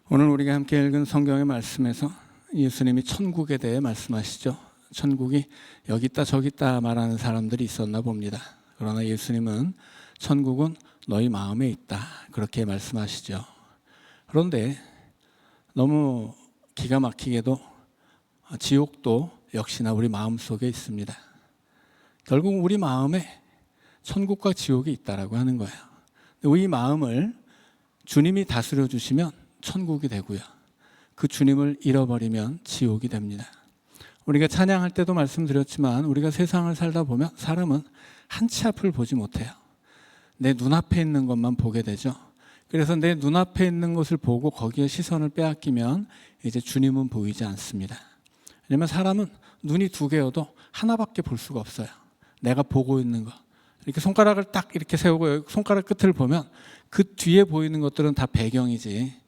오늘 우리가 함께 읽은 성경의 말씀에서 예수님이 천국에 대해 말씀하시죠. 천국이 여기 있다 저기 있다 말하는 사람들이 있었나 봅니다. 그러나 예수님은 천국은 너희 마음에 있다 그렇게 말씀하시죠. 그런데 너무 기가 막히게도 지옥도 역시나 우리 마음속에 있습니다. 결국 우리 마음에 천국과 지옥이 있다라고 하는 거예요. 이 마음을 주님이 다스려 주시면 천국이 되고요, 그 주님을 잃어버리면 지옥이 됩니다. 우리가 찬양할 때도 말씀드렸지만 우리가 세상을 살다 보면 사람은 한 치 앞을 보지 못해요. 내 눈앞에 있는 것만 보게 되죠. 그래서 내 눈앞에 있는 것을 보고 거기에 시선을 빼앗기면 이제 주님은 보이지 않습니다. 왜냐하면 사람은 눈이 두 개여도 하나밖에 볼 수가 없어요. 내가 보고 있는 것, 이렇게 손가락을 딱 이렇게 세우고 손가락 끝을 보면 그 뒤에 보이는 것들은 다 배경이지,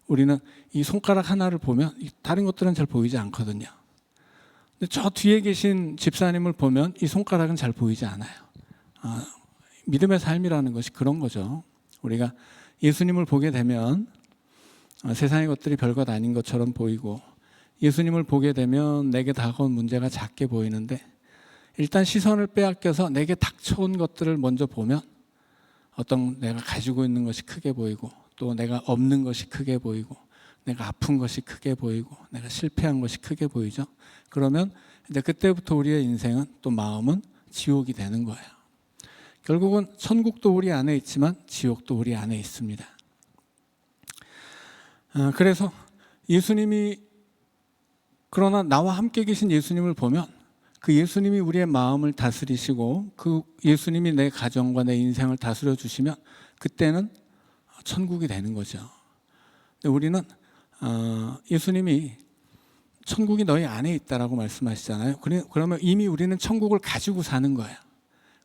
우리는 이 손가락 하나를 보면 다른 것들은 잘 보이지 않거든요. 근데 저 뒤에 계신 집사님을 보면 이 손가락은 잘 보이지 않아요. 믿음의 삶이라는 것이 그런 거죠. 우리가 예수님을 보게 되면 세상의 것들이 별것 아닌 것처럼 보이고, 예수님을 보게 되면 내게 다가온 문제가 작게 보이는데, 일단 시선을 빼앗겨서 내게 닥쳐온 것들을 먼저 보면 어떤 내가 가지고 있는 것이 크게 보이고, 또 내가 없는 것이 크게 보이고, 내가 아픈 것이 크게 보이고, 내가 실패한 것이 크게 보이죠. 그러면 이제 그때부터 우리의 인생은, 또 마음은 지옥이 되는 거예요. 결국은 천국도 우리 안에 있지만 지옥도 우리 안에 있습니다. 그래서 예수님이, 그러나 나와 함께 계신 예수님을 보면 그 예수님이 우리의 마음을 다스리시고 그 예수님이 내 가정과 내 인생을 다스려 주시면 그때는 천국이 되는 거죠. 근데 우리는 예수님이 천국이 너희 안에 있다라고 말씀하시잖아요. 그러면 이미 우리는 천국을 가지고 사는 거예요.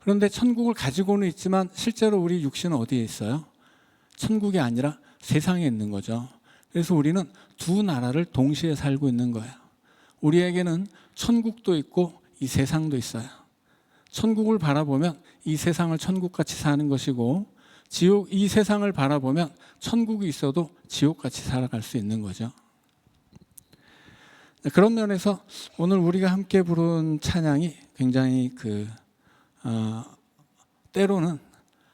그런데 천국을 가지고는 있지만 실제로 우리 육신은 어디에 있어요? 천국이 아니라 세상에 있는 거죠. 그래서 우리는 두 나라를 동시에 살고 있는 거예요. 우리에게는 천국도 있고 이 세상도 있어요. 천국을 바라보면 이 세상을 천국같이 사는 것이고, 지옥, 이 세상을 바라보면 천국이 있어도 지옥같이 살아갈 수 있는 거죠. 그런 면에서 오늘 우리가 함께 부른 찬양이 굉장히 때로는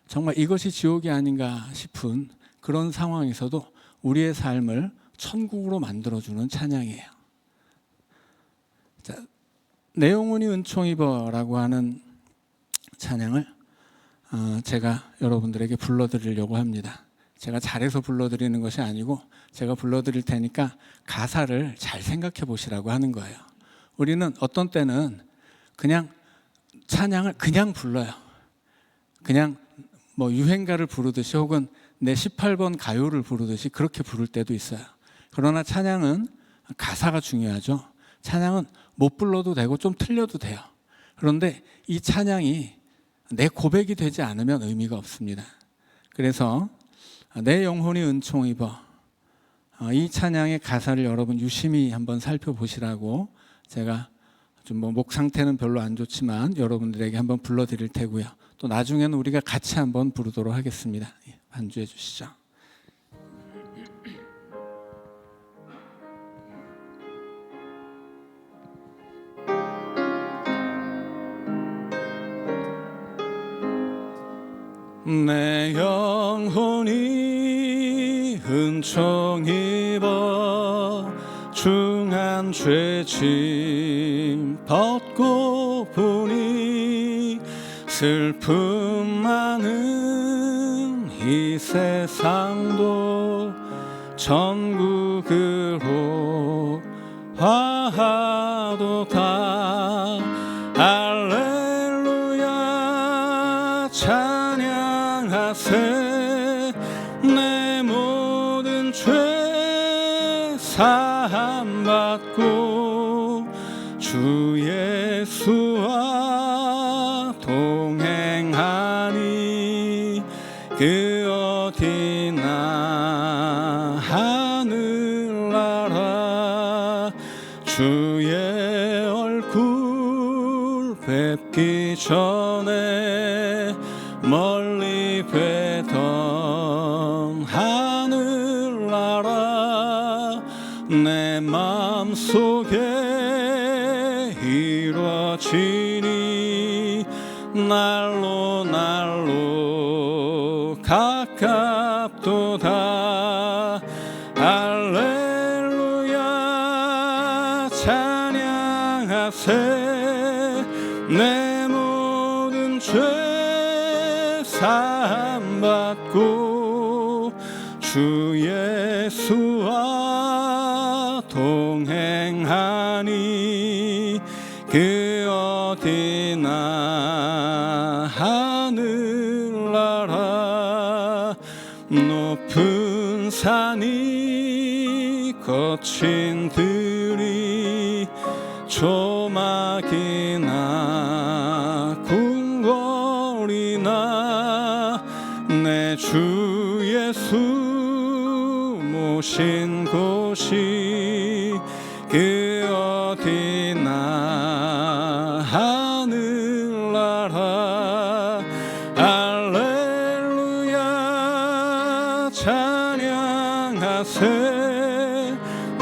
정말 이것이 지옥이 아닌가 싶은 그런 상황에서도 우리의 삶을 천국으로 만들어주는 찬양이에요. 자, 내 영혼이 은총입어라고 하는 찬양을 제가 여러분들에게 불러드리려고 합니다. 제가 잘해서 불러드리는 것이 아니고 제가 불러드릴 테니까 가사를 잘 생각해 보시라고 하는 거예요. 우리는 어떤 때는 그냥 찬양을 그냥 불러요. 그냥 뭐 유행가를 부르듯이 혹은 내 18번 가요를 부르듯이 그렇게 부를 때도 있어요. 그러나 찬양은 가사가 중요하죠. 찬양은 못 불러도 되고 좀 틀려도 돼요. 그런데 이 찬양이 내 고백이 되지 않으면 의미가 없습니다. 그래서 내 영혼이 은총 입어, 이 찬양의 가사를 여러분 유심히 한번 살펴보시라고 제가 좀 목 상태는 별로 안 좋지만 여러분들에게 한번 불러드릴 테고요. 또 나중에는 우리가 같이 한번 부르도록 하겠습니다. 반주해 주시죠. 내 영혼이 은총 입어 중한 죄짐 벗고 보니 슬픔 많은 이 세상도 천국으로 화하도다. 할렐루야 찬양하세. 내 모든 죄 사함받고 주 예수와 동행하니 그 어디나 하늘나라 주의 얼굴 뵙기 전에 멀리 뵈던 하늘 내 마음속에 이루어지니 날로 날로 가깝도다. 할렐루야 찬양하세. 내 모든 죄 사함받고 주 예수와 동행하니 그 어디나 하늘나라 높은 산이 거친 들이 조막이나 궁궐이나 내 주 예수 모신 곳이 그 어디나 하늘나라. 할렐루야 찬양하세.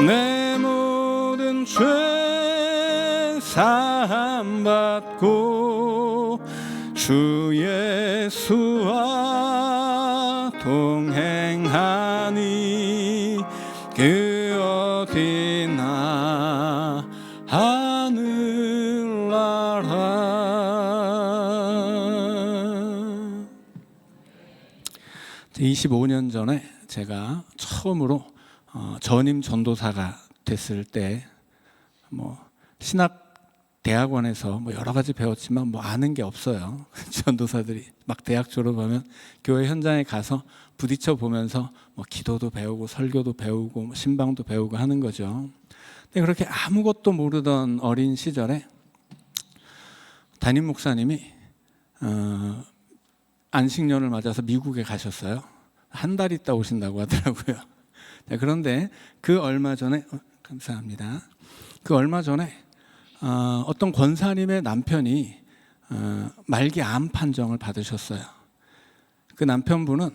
내 모든 죄 사함받고 주 예수와 동행하니 그 어디나 하늘나라. 25년 전에 제가 처음으로 전임 전도사가 됐을 때 신학 대학원에서 여러 가지 배웠지만 아는 게 없어요. 전도사들이 막 대학 졸업하면 교회 현장에 가서 부딪혀 보면서 기도도 배우고 설교도 배우고 신방도 배우고 하는 거죠. 근데 그렇게 아무것도 모르던 어린 시절에 담임 목사님이 안식년을 맞아서 미국에 가셨어요. 한 달 있다 오신다고 하더라고요. 그런데 그 얼마 전에 감사합니다. 그 얼마 전에 어떤 권사님의 남편이 말기 암 판정을 받으셨어요. 그 남편분은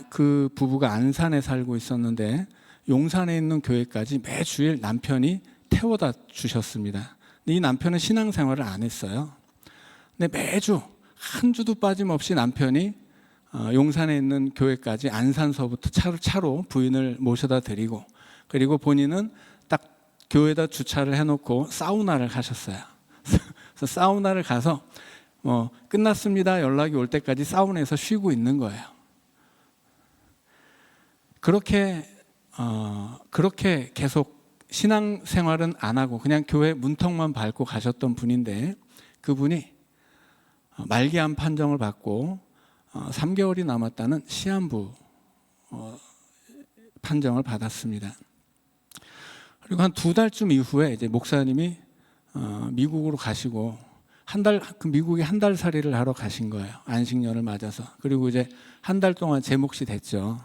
그 부부가 안산에 살고 있었는데 용산에 있는 교회까지 매주일 남편이 태워다 주셨습니다. 근데 이 남편은 신앙생활을 안 했어요. 근데 매주 한 주도 빠짐없이 남편이 용산에 있는 교회까지 안산서부터 차로 부인을 모셔다 드리고, 그리고 본인은 딱 교회에다 주차를 해놓고 사우나를 가셨어요. 그래서 사우나를 가서 끝났습니다 연락이 올 때까지 사우나에서 쉬고 있는 거예요. 그렇게 계속 신앙생활은 안 하고 그냥 교회 문턱만 밟고 가셨던 분인데, 그분이 말기암 판정을 받고 3개월이 남았다는 시한부 판정을 받았습니다. 그리고 한 2달쯤 이후에 이제 목사님이 미국으로 가시고 미국에 한 달 살이를 하러 가신 거예요. 안식년을 맞아서. 그리고 이제 한 달 동안 제 몫이 됐죠.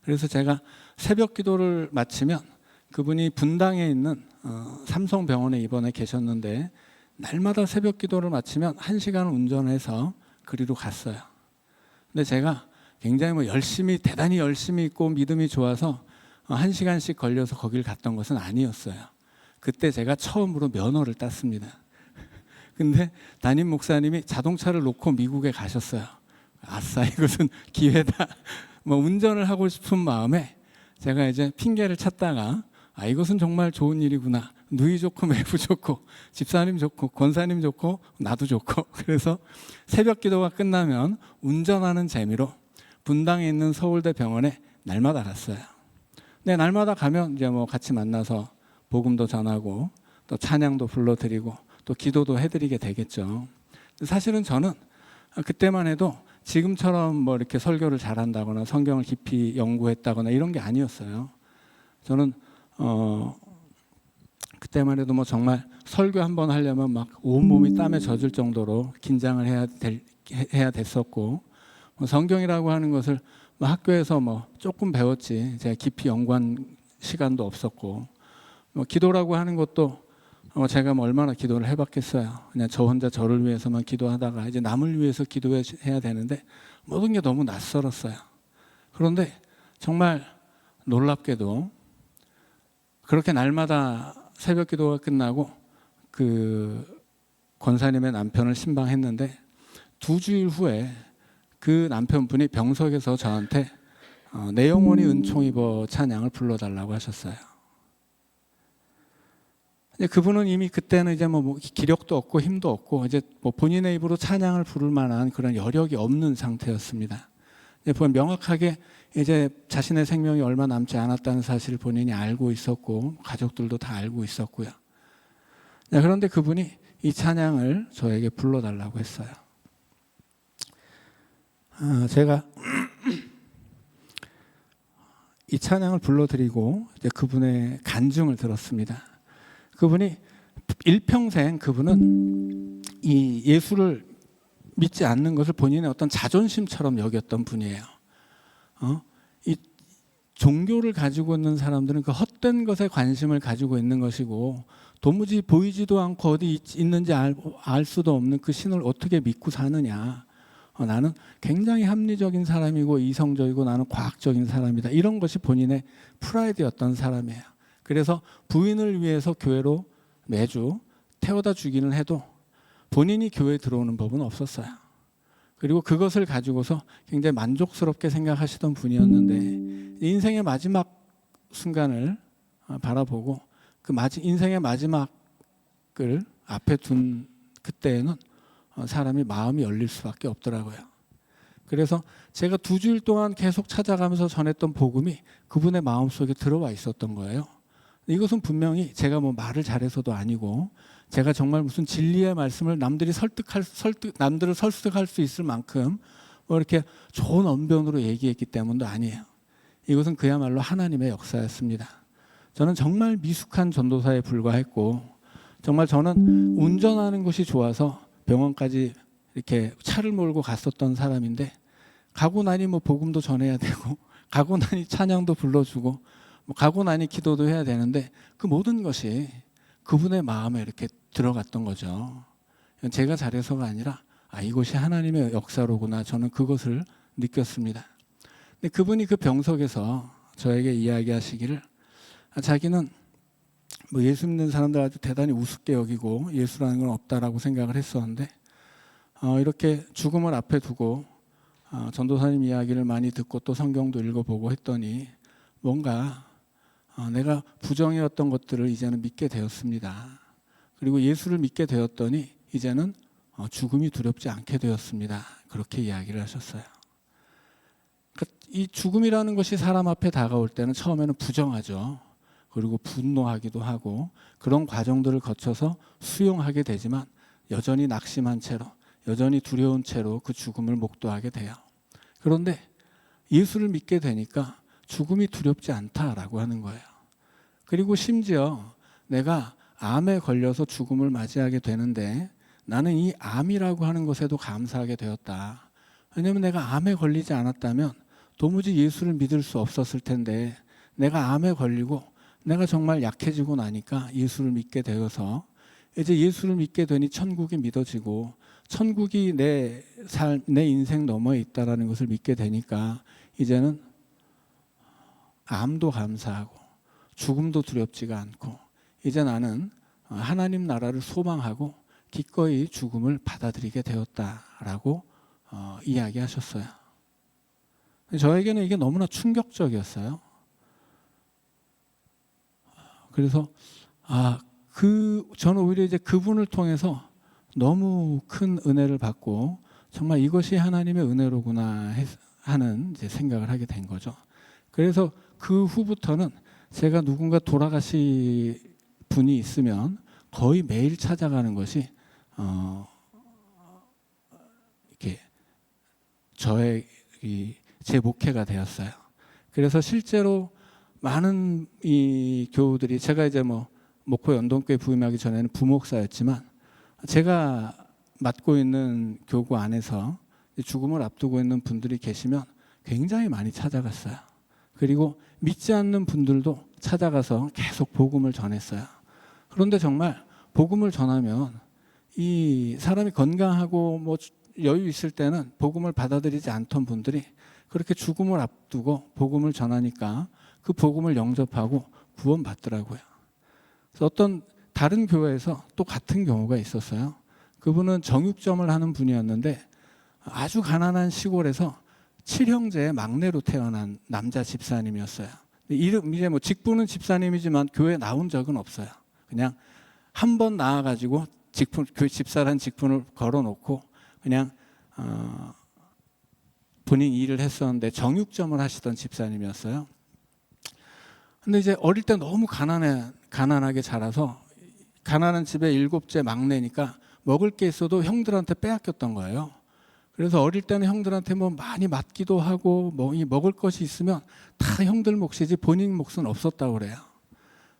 그래서 제가 새벽 기도를 마치면 그분이 분당에 있는 삼성병원에 입원해 계셨는데, 날마다 새벽 기도를 마치면 1시간 운전해서 그리로 갔어요. 근데 제가 굉장히 대단히 열심히 있고 믿음이 좋아서 1시간씩 걸려서 거길 갔던 것은 아니었어요. 그때 제가 처음으로 면허를 땄습니다. 근데 담임 목사님이 자동차를 놓고 미국에 가셨어요. 아싸, 이것은 기회다. 운전을 하고 싶은 마음에 제가 이제 핑계를 찾다가 이것은 정말 좋은 일이구나. 누이 좋고 매부 좋고 집사님 좋고 권사님 좋고 나도 좋고, 그래서 새벽 기도가 끝나면 운전하는 재미로 분당에 있는 서울대 병원에 날마다 갔어요. 근데 날마다 가면 이제 같이 만나서 복음도 전하고 또 찬양도 불러드리고 또 기도도 해드리게 되겠죠. 사실은 저는 그때만 해도 지금처럼 이렇게 설교를 잘한다거나 성경을 깊이 연구했다거나 이런 게 아니었어요. 저는 그때만 해도 정말 설교 한번 하려면 막 온몸이 땀에 젖을 정도로 긴장을 해야 됐었고, 성경이라고 하는 것을 학교에서 조금 배웠지 제가 깊이 연구한 시간도 없었고, 기도라고 하는 것도 제가 얼마나 기도를 해봤겠어요. 그냥 저 혼자 저를 위해서만 기도하다가 이제 남을 위해서 기도해야 되는데 모든 게 너무 낯설었어요. 그런데 정말 놀랍게도 그렇게 날마다 새벽 기도가 끝나고 그 권사님의 남편을 신방했는데 2주일 후에 그 남편분이 병석에서 저한테 내 영혼이 은총 입어 찬양을 불러달라고 하셨어요. 그분은 이미 그때는 이제 뭐 기력도 없고 힘도 없고 이제 뭐 본인의 입으로 찬양을 부를 만한 그런 여력이 없는 상태였습니다. 명확하게 이제 자신의 생명이 얼마 남지 않았다는 사실을 본인이 알고 있었고 가족들도 다 알고 있었고요. 그런데 그분이 이 찬양을 저에게 불러달라고 했어요. 제가 이 찬양을 불러드리고 이제 그분의 간증을 들었습니다. 그분이 일평생 그분은 이 예수를 믿지 않는 것을 본인의 어떤 자존심처럼 여겼던 분이에요. 이 종교를 가지고 있는 사람들은 그 헛된 것에 관심을 가지고 있는 것이고 도무지 보이지도 않고 어디 있는지 알 수도 없는 그 신을 어떻게 믿고 사느냐. 나는 굉장히 합리적인 사람이고 이성적이고 나는 과학적인 사람이다. 이런 것이 본인의 프라이드였던 사람이에요. 그래서 부인을 위해서 교회로 매주 태워다 주기는 해도 본인이 교회에 들어오는 법은 없었어요. 그리고 그것을 가지고서 굉장히 만족스럽게 생각하시던 분이었는데 인생의 마지막 순간을 바라보고 그 인생의 마지막을 앞에 둔 그때에는 사람이 마음이 열릴 수밖에 없더라고요. 그래서 제가 2주일 동안 계속 찾아가면서 전했던 복음이 그분의 마음속에 들어와 있었던 거예요. 이것은 분명히 제가 뭐 말을 잘해서도 아니고 제가 정말 무슨 진리의 말씀을 남들을 설득할 수 있을 만큼 뭐 이렇게 좋은 언변으로 얘기했기 때문도 아니에요. 이것은 그야말로 하나님의 역사였습니다. 저는 정말 미숙한 전도사에 불과했고 정말 저는 운전하는 것이 좋아서 병원까지 이렇게 차를 몰고 갔었던 사람인데 가고 나니 뭐 복음도 전해야 되고 가고 나니 찬양도 불러주고 가고 나니 기도도 해야 되는데 그 모든 것이 그분의 마음에 이렇게 들어갔던 거죠. 제가 잘해서가 아니라 이것이 하나님의 역사로구나 저는 그것을 느꼈습니다. 근데 그분이 그 병석에서 저에게 이야기하시기를 자기는 뭐 예수 믿는 사람들 아주 대단히 우습게 여기고 예수라는 건 없다라고 생각을 했었는데 이렇게 죽음을 앞에 두고 전도사님 이야기를 많이 듣고 또 성경도 읽어보고 했더니 뭔가 내가 부정이었던 것들을 이제는 믿게 되었습니다. 그리고 예수를 믿게 되었더니 이제는 죽음이 두렵지 않게 되었습니다. 그렇게 이야기를 하셨어요. 이 죽음이라는 것이 사람 앞에 다가올 때는 처음에는 부정하죠. 그리고 분노하기도 하고 그런 과정들을 거쳐서 수용하게 되지만 여전히 낙심한 채로 여전히 두려운 채로 그 죽음을 목도하게 돼요. 그런데 예수를 믿게 되니까 죽음이 두렵지 않다라고 하는 거예요. 그리고 심지어 내가 암에 걸려서 죽음을 맞이하게 되는데 나는 이 암이라고 하는 것에도 감사하게 되었다. 왜냐하면 내가 암에 걸리지 않았다면 도무지 예수를 믿을 수 없었을 텐데 내가 암에 걸리고 내가 정말 약해지고 나니까 예수를 믿게 되어서 이제 예수를 믿게 되니 천국이 믿어지고 천국이 내 인생 너머에 있다라는 것을 믿게 되니까 이제는 암도 감사하고 죽음도 두렵지가 않고 이제 나는 하나님 나라를 소망하고 기꺼이 죽음을 받아들이게 되었다라고 이야기하셨어요. 저에게는 이게 너무나 충격적이었어요. 그래서 저는 오히려 이제 그분을 통해서 너무 큰 은혜를 받고 정말 이것이 하나님의 은혜로구나 하는 이제 생각을 하게 된 거죠. 그래서 그 후부터는 제가 누군가 돌아가신 분이 있으면 거의 매일 찾아가는 것이 이렇게 제 목회가 되었어요. 그래서 실제로 많은 이 교우들이 제가 이제 뭐 목포 연동교회 부임하기 전에는 부목사였지만 제가 맡고 있는 교구 안에서 죽음을 앞두고 있는 분들이 계시면 굉장히 많이 찾아갔어요. 그리고 믿지 않는 분들도 찾아가서 계속 복음을 전했어요. 그런데 정말 복음을 전하면 이 사람이 건강하고 뭐 여유 있을 때는 복음을 받아들이지 않던 분들이 그렇게 죽음을 앞두고 복음을 전하니까 그 복음을 영접하고 구원받더라고요. 그래서 어떤 다른 교회에서 또 같은 경우가 있었어요. 그분은 정육점을 하는 분이었는데 아주 가난한 시골에서 7형제의 막내로 태어난 남자 집사님이었어요. 이름 이제 뭐 직분은 집사님이지만 교회에 나온 적은 없어요. 그냥 한 번 나와가지고 직분, 그 집사란 직분을 걸어놓고 그냥 본인 일을 했었는데 정육점을 하시던 집사님이었어요. 근데 이제 어릴 때 너무 가난하게 자라서 가난한 집의 7째 막내니까 먹을 게 있어도 형들한테 빼앗겼던 거예요. 그래서 어릴 때는 형들한테 뭐 많이 맞기도 하고 뭐 이 먹을 것이 있으면 다 형들 몫이지 본인 몫은 없었다고 그래요.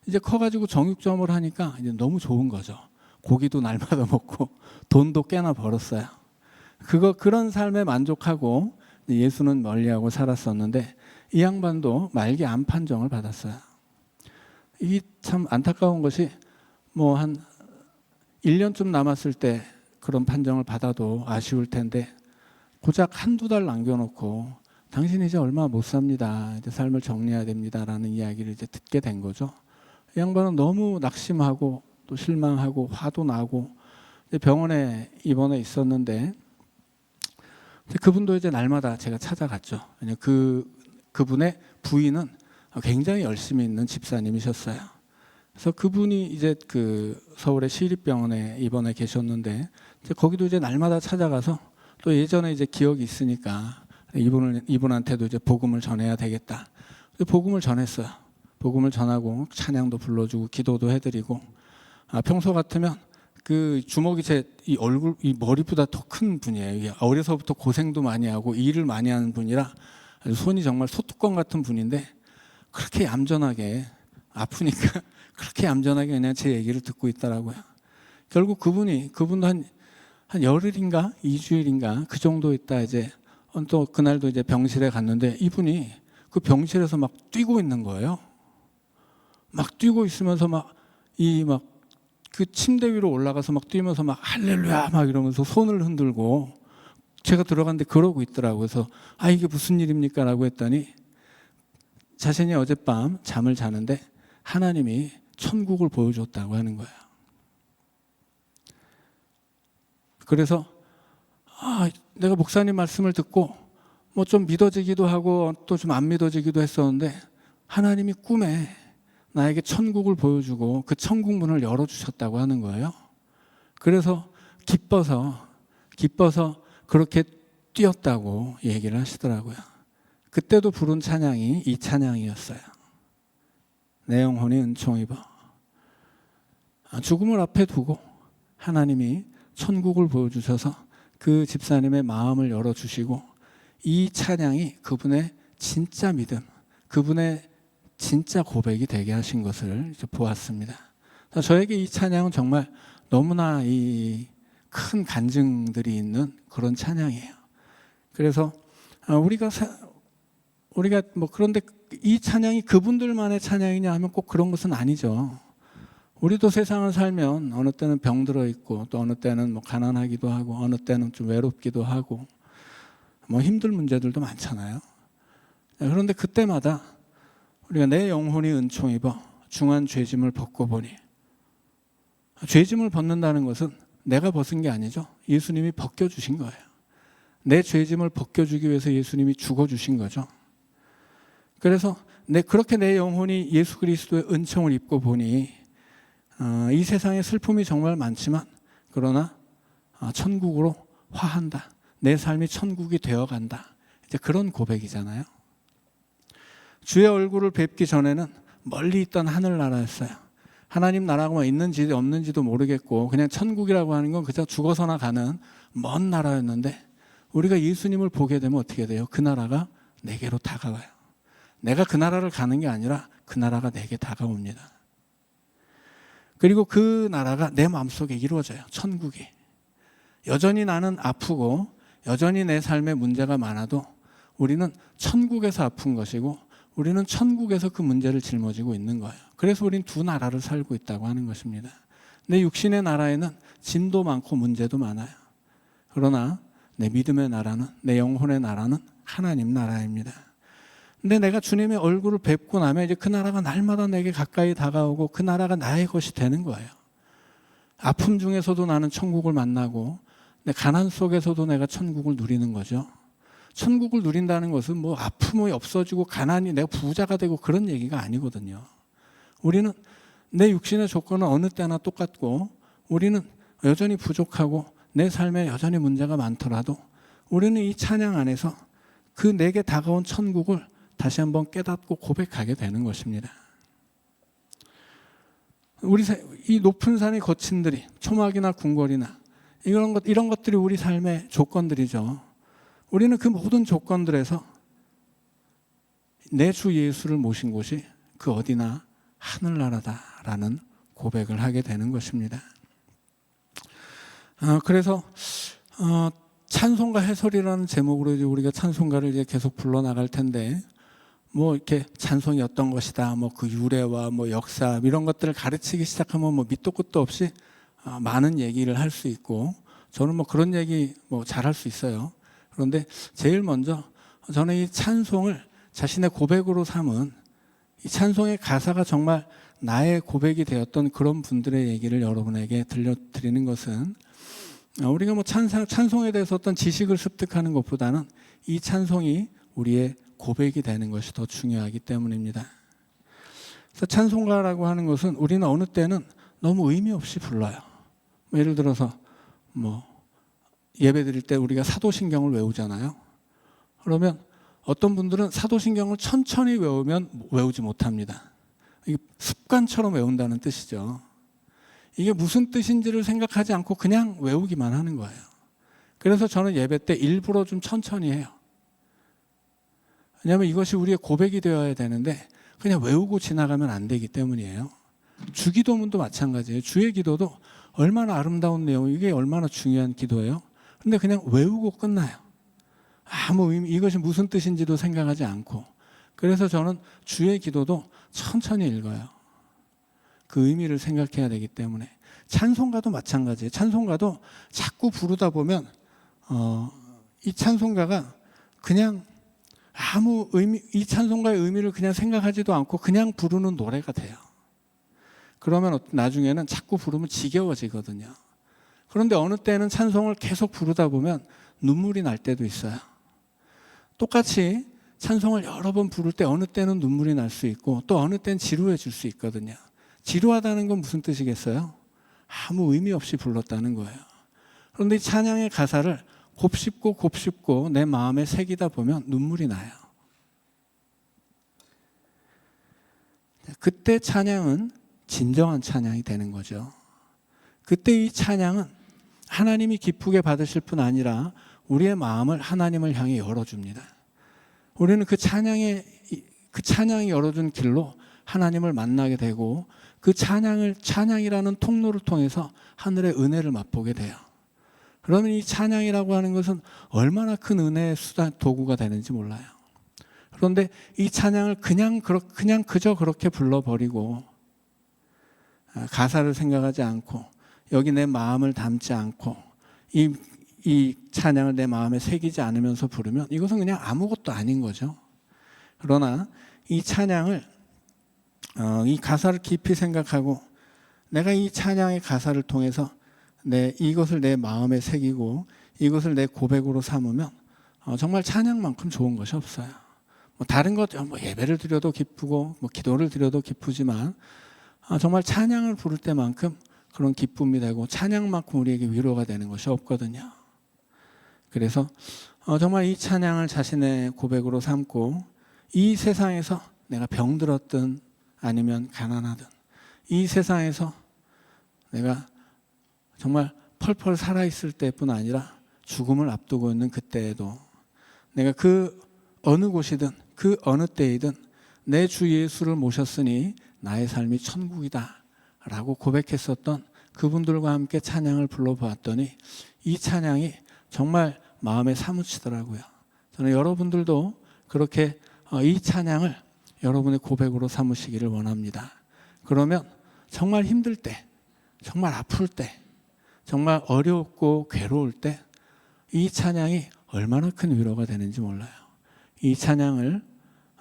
이제 커가지고 정육점을 하니까 이제 너무 좋은 거죠. 고기도 날마다 먹고 돈도 꽤나 벌었어요. 그런 삶에 만족하고 예수는 멀리하고 살았었는데 이 양반도 말기 암 판정을 받았어요. 이게 참 안타까운 것이 뭐 한 1년쯤 남았을 때 그런 판정을 받아도 아쉬울 텐데 고작 한두 달 남겨놓고 당신 이제 얼마 못 삽니다. 이제 삶을 정리해야 됩니다라는 이야기를 이제 듣게 된 거죠. 이 양반은 너무 낙심하고 또 실망하고 화도 나고 병원에 입원해 있었는데 그분도 이제 날마다 제가 찾아갔죠. 그분의 부인은 굉장히 열심히 있는 집사님이셨어요. 그래서 그분이 이제 그 서울의 시립병원에 입원해 계셨는데 이제 거기도 이제 날마다 찾아가서 또 예전에 이제 기억이 있으니까 이분한테도 이제 복음을 전해야 되겠다. 복음을 전했어요. 복음을 전하고 찬양도 불러주고 기도도 해드리고 평소 같으면 그 주먹이 제 이 얼굴 이 머리보다 더 큰 분이에요. 이게 어려서부터 고생도 많이 하고 일을 많이 하는 분이라 손이 정말 소뚜껑 같은 분인데 그렇게 얌전하게 아프니까 그렇게 얌전하게 그냥 제 얘기를 듣고 있더라고요. 결국 그분도 한 열흘인가 2주일인가 그 정도 있다 이제 또 그날도 이제 병실에 갔는데 이분이 그 병실에서 막 뛰고 있는 거예요. 막 뛰고 있으면서 그 침대 위로 올라가서 막 뛰면서 막 할렐루야 막 이러면서 손을 흔들고 제가 들어갔는데 그러고 있더라고요. 그래서 이게 무슨 일입니까? 라고 했더니 자신이 어젯밤 잠을 자는데 하나님이 천국을 보여줬다고 하는 거예요. 그래서 내가 목사님 말씀을 듣고 뭐 좀 믿어지기도 하고 또 좀 안 믿어지기도 했었는데 하나님이 꿈에 나에게 천국을 보여주고 그 천국 문을 열어주셨다고 하는 거예요. 그래서 기뻐서 그렇게 뛰었다고 얘기를 하시더라고요. 그때도 부른 찬양이 이 찬양이었어요. 내 영혼이 은총 입어. 죽음을 앞에 두고 하나님이 천국을 보여주셔서 그 집사님의 마음을 열어주시고 이 찬양이 그분의 진짜 믿음, 그분의 진짜 고백이 되게 하신 것을 이제 보았습니다. 저에게 이 찬양은 정말 너무나 이 큰 간증들이 있는 그런 찬양이에요. 그래서 우리가 뭐 그런데 이 찬양이 그분들만의 찬양이냐 하면 꼭 그런 것은 아니죠. 우리도 세상을 살면 어느 때는 병들어 있고 또 어느 때는 뭐 가난하기도 하고 어느 때는 좀 외롭기도 하고 뭐 힘들 문제들도 많잖아요. 그런데 그때마다 우리가 내 영혼이 은총 입어 중한 죄짐을 벗고 보니 죄짐을 벗는다는 것은 내가 벗은 게 아니죠. 예수님이 벗겨주신 거예요. 내 죄짐을 벗겨주기 위해서 예수님이 죽어주신 거죠. 그래서 그렇게 내 영혼이 예수 그리스도의 은총을 입고 보니 이 세상에 슬픔이 정말 많지만 그러나 천국으로 화한다. 내 삶이 천국이 되어간다. 이제 그런 고백이잖아요. 주의 얼굴을 뵙기 전에는 멀리 있던 하늘나라였어요. 하나님 나라가 있는지 없는지도 모르겠고 그냥 천국이라고 하는 건 그저 죽어서나 가는 먼 나라였는데 우리가 예수님을 보게 되면 어떻게 돼요? 그 나라가 내게로 다가와요. 내가 그 나라를 가는 게 아니라 그 나라가 내게 다가옵니다. 그리고 그 나라가 내 마음속에 이루어져요. 천국이. 여전히 나는 아프고 여전히 내 삶에 문제가 많아도 우리는 천국에서 아픈 것이고 우리는 천국에서 그 문제를 짊어지고 있는 거예요. 그래서 우리는 두 나라를 살고 있다고 하는 것입니다. 내 육신의 나라에는 짐도 많고 문제도 많아요. 그러나 내 믿음의 나라는 내 영혼의 나라는 하나님 나라입니다. 근데 내가 주님의 얼굴을 뵙고 나면 이제 그 나라가 날마다 내게 가까이 다가오고 그 나라가 나의 것이 되는 거예요. 아픔 중에서도 나는 천국을 만나고 내 가난 속에서도 내가 천국을 누리는 거죠. 천국을 누린다는 것은 뭐 아픔이 없어지고 가난이 내가 부자가 되고 그런 얘기가 아니거든요. 우리는 내 육신의 조건은 어느 때나 똑같고 우리는 여전히 부족하고 내 삶에 여전히 문제가 많더라도 우리는 이 찬양 안에서 그 내게 다가온 천국을 다시 한번 깨닫고 고백하게 되는 것입니다. 우리 이 높은 산의 거친들이 초막이나 궁궐이나 이런 것들이 우리 삶의 조건들이죠. 우리는 그 모든 조건들에서 내 주 예수를 모신 곳이 그 어디나 하늘나라다라는 고백을 하게 되는 것입니다. 그래서 찬송가 해설이라는 제목으로 이제 우리가 찬송가를 이제 계속 불러 나갈 텐데, 뭐 이렇게 찬송이 어떤 것이다, 뭐 그 유래와 뭐 역사 이런 것들을 가르치기 시작하면 뭐 밑도 끝도 없이 많은 얘기를 할 수 있고, 저는 뭐 그런 얘기 뭐 잘할 수 있어요. 그런데 제일 먼저 저는 이 찬송을 자신의 고백으로 삼은 이 찬송의 가사가 정말 나의 고백이 되었던 그런 분들의 얘기를 여러분에게 들려드리는 것은, 우리가 뭐 찬송에 대해서 어떤 지식을 습득하는 것보다는 이 찬송이 우리의 고백이 되는 것이 더 중요하기 때문입니다. 그래서 찬송가라고 하는 것은 우리는 어느 때는 너무 의미 없이 불러요. 뭐 예를 들어서 뭐 예배 드릴 때 우리가 사도신경을 외우잖아요. 그러면 어떤 분들은 사도신경을 천천히 외우면 외우지 못합니다. 이게 습관처럼 외운다는 뜻이죠. 이게 무슨 뜻인지를 생각하지 않고 그냥 외우기만 하는 거예요. 그래서 저는 예배 때 일부러 좀 천천히 해요. 왜냐하면 이것이 우리의 고백이 되어야 되는데 그냥 외우고 지나가면 안 되기 때문이에요. 주기도문도 마찬가지예요. 주의 기도도 얼마나 아름다운 내용, 이게 얼마나 중요한 기도예요. 근데 그냥 외우고 끝나요. 아무 의미, 이것이 무슨 뜻인지도 생각하지 않고. 그래서 저는 주의 기도도 천천히 읽어요. 그 의미를 생각해야 되기 때문에. 찬송가도 마찬가지예요. 찬송가도 자꾸 부르다 보면 이 찬송가가 그냥 아무 의미, 이 찬송가의 의미를 그냥 생각하지도 않고 그냥 부르는 노래가 돼요. 그러면 나중에는 자꾸 부르면 지겨워지거든요. 그런데 어느 때는 찬송을 계속 부르다 보면 눈물이 날 때도 있어요. 똑같이 찬송을 여러 번 부를 때 어느 때는 눈물이 날 수 있고 또 어느 때는 지루해질 수 있거든요. 지루하다는 건 무슨 뜻이겠어요? 아무 의미 없이 불렀다는 거예요. 그런데 이 찬양의 가사를 곱씹고 내 마음에 새기다 보면 눈물이 나요. 그때 찬양은 진정한 찬양이 되는 거죠. 그때 이 찬양은 하나님이 기쁘게 받으실 뿐 아니라 우리의 마음을 하나님을 향해 열어줍니다. 우리는 그 찬양이 열어준 길로 하나님을 만나게 되고 그 찬양이라는 통로를 통해서 하늘의 은혜를 맛보게 돼요. 그러면 이 찬양이라고 하는 것은 얼마나 큰 은혜의 도구가 되는지 몰라요. 그런데 이 찬양을 그냥 그저 그렇게 불러버리고 가사를 생각하지 않고 여기 내 마음을 담지 않고 이 찬양을 내 마음에 새기지 않으면서 부르면 이것은 그냥 아무것도 아닌 거죠. 그러나 이 찬양을 이 가사를 깊이 생각하고 내가 이 찬양의 가사를 통해서 이것을 내 마음에 새기고 이것을 내 고백으로 삼으면 정말 찬양만큼 좋은 것이 없어요. 뭐 다른 것, 뭐 예배를 드려도 기쁘고 뭐 기도를 드려도 기쁘지만 정말 찬양을 부를 때만큼 그런 기쁨이 되고 찬양만큼 우리에게 위로가 되는 것이 없거든요. 그래서 정말 이 찬양을 자신의 고백으로 삼고 이 세상에서 내가 병들었든 아니면 가난하든 이 세상에서 내가 정말 펄펄 살아있을 때뿐 아니라 죽음을 앞두고 있는 그때에도 내가 그 어느 곳이든 그 어느 때이든 내 주 예수를 모셨으니 나의 삶이 천국이다 라고 고백했었던 그분들과 함께 찬양을 불러보았더니 이 찬양이 정말 마음에 사무치더라고요. 저는 여러분들도 그렇게 이 찬양을 여러분의 고백으로 삼으시기를 원합니다. 그러면 정말 힘들 때, 정말 아플 때, 정말 어렵고 괴로울 때 이 찬양이 얼마나 큰 위로가 되는지 몰라요. 이 찬양을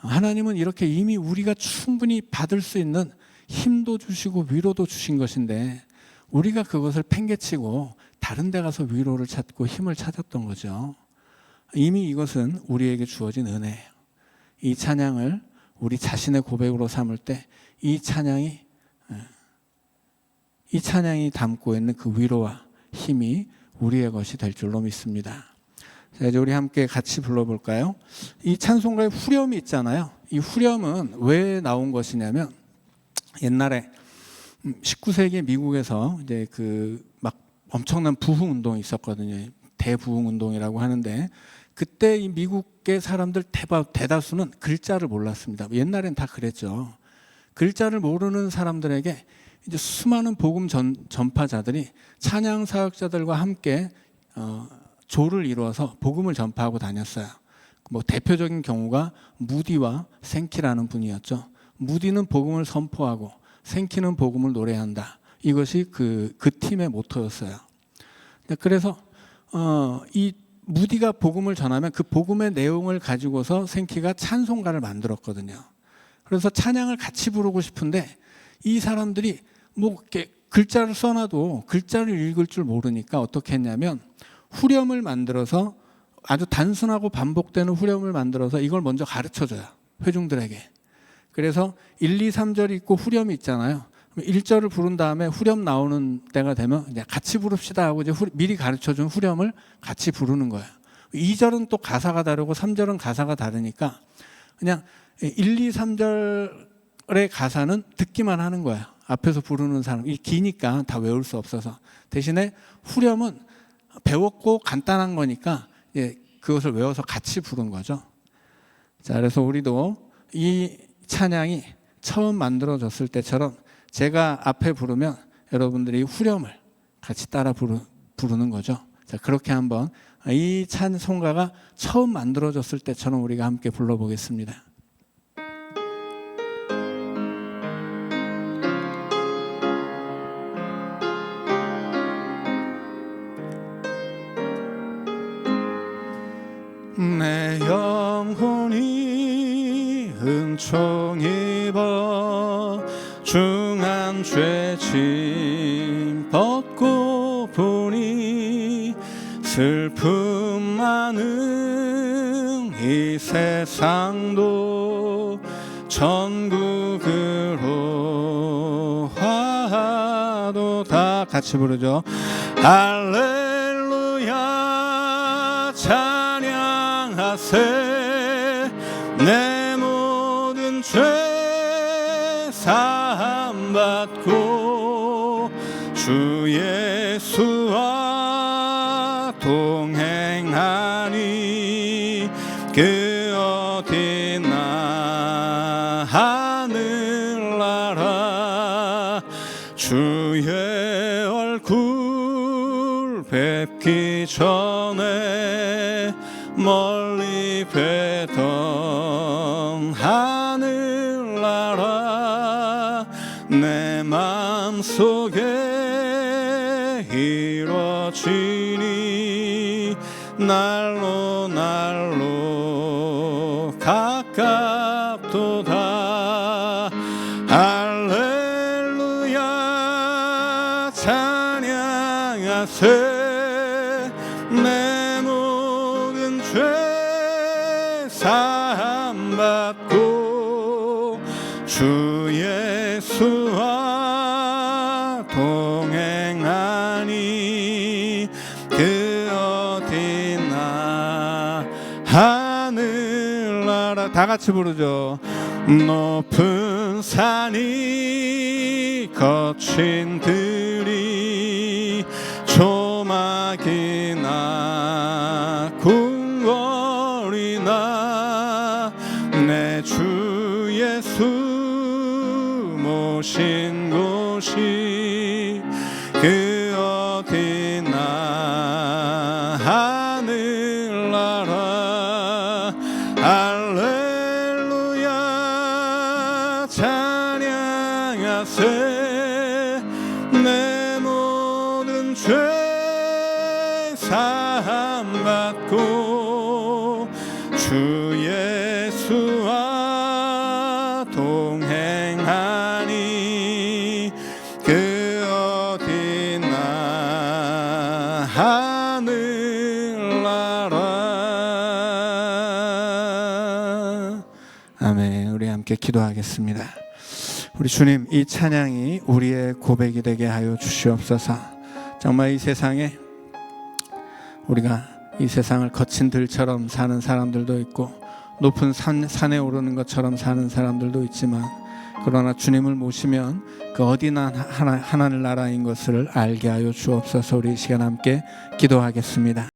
하나님은 이렇게 이미 우리가 충분히 받을 수 있는 힘도 주시고 위로도 주신 것인데 우리가 그것을 팽개치고 다른 데 가서 위로를 찾고 힘을 찾았던 거죠. 이미 이것은 우리에게 주어진 은혜예요. 이 찬양을 우리 자신의 고백으로 삼을 때 이 찬양이 담고 있는 그 위로와 힘이 우리의 것이 될 줄로 믿습니다. 자, 이제 우리 함께 같이 불러볼까요? 이 찬송가에 후렴이 있잖아요. 이 후렴은 왜 나온 것이냐면 옛날에 19세기 미국에서 이제 그 막 엄청난 부흥 운동이 있었거든요. 대부흥 운동이라고 하는데 그때 이 미국의 사람들 대다수는 글자를 몰랐습니다. 옛날엔 다 그랬죠. 글자를 모르는 사람들에게 이제 수많은 복음 전파자들이 찬양 사역자들과 함께 조를 이루어서 복음을 전파하고 다녔어요. 뭐 대표적인 경우가 무디와 생키라는 분이었죠. 무디는 복음을 선포하고 생키는 복음을 노래한다. 이것이 그 팀의 모토였어요. 그래서 이 무디가 복음을 전하면 그 복음의 내용을 가지고서 생키가 찬송가를 만들었거든요. 그래서 찬양을 같이 부르고 싶은데 이 사람들이 뭐 이렇게 글자를 써놔도 글자를 읽을 줄 모르니까 어떻게 했냐면 후렴을 만들어서 아주 단순하고 반복되는 후렴을 만들어서 이걸 먼저 가르쳐줘요. 회중들에게. 그래서 1, 2, 3절이 있고 후렴이 있잖아요. 1절을 부른 다음에 후렴 나오는 때가 되면 이제 같이 부릅시다 하고 이제 미리 가르쳐준 후렴을 같이 부르는 거예요. 2절은 또 가사가 다르고 3절은 가사가 다르니까 그냥 1, 2, 3절의 가사는 듣기만 하는 거예요. 앞에서 부르는 사람이 기니까 다 외울 수 없어서. 대신에 후렴은 배웠고 간단한 거니까 그것을 외워서 같이 부른 거죠. 자, 그래서 우리도 이 찬양이 처음 만들어졌을 때처럼 제가 앞에 부르면 여러분들이 후렴을 같이 따라 부르는 거죠. 자, 그렇게 한번 이 찬송가가 처음 만들어졌을 때처럼 우리가 함께 불러보겠습니다. 내 영혼이 은총 입어 중한 죄짐 벗고 보니 슬픔 많은 이 세상도 천국으로 화도다. 같이 부르죠. 할렐루야 찬양하세 내 모든 죄 사함 받고 주 예수와 동행하니 그 어디나 하늘나라 주의 얼굴 뵙기 전에 멀리 뵈던 하늘나라 내 마음속에 이루어지니 날로 날로 가깝도다. 할렐루야 찬양하세 내 모든 죄 사함 받고 주 예수와 동행하니 그 어디나 하늘나라. 다 같이 부르죠. 높은 산이 거친 들이 조막이나 궁궐이나 내 주 예수 모신 곳이 그 어디나 하늘나라. 할렐루야 찬양하세 내 모든 죄 사함 받고 주 예수와 함께 기도하겠습니다. 우리 주님, 이 찬양이 우리의 고백이 되게 하여 주시옵소서. 정말 이 세상에 우리가 이 세상을 거친 들처럼 사는 사람들도 있고 높은 산에 오르는 것처럼 사는 사람들도 있지만, 그러나 주님을 모시면 그 어디나 하나님 나라인 것을 알게 하여 주옵소서. 우리 이 시간 함께 기도하겠습니다.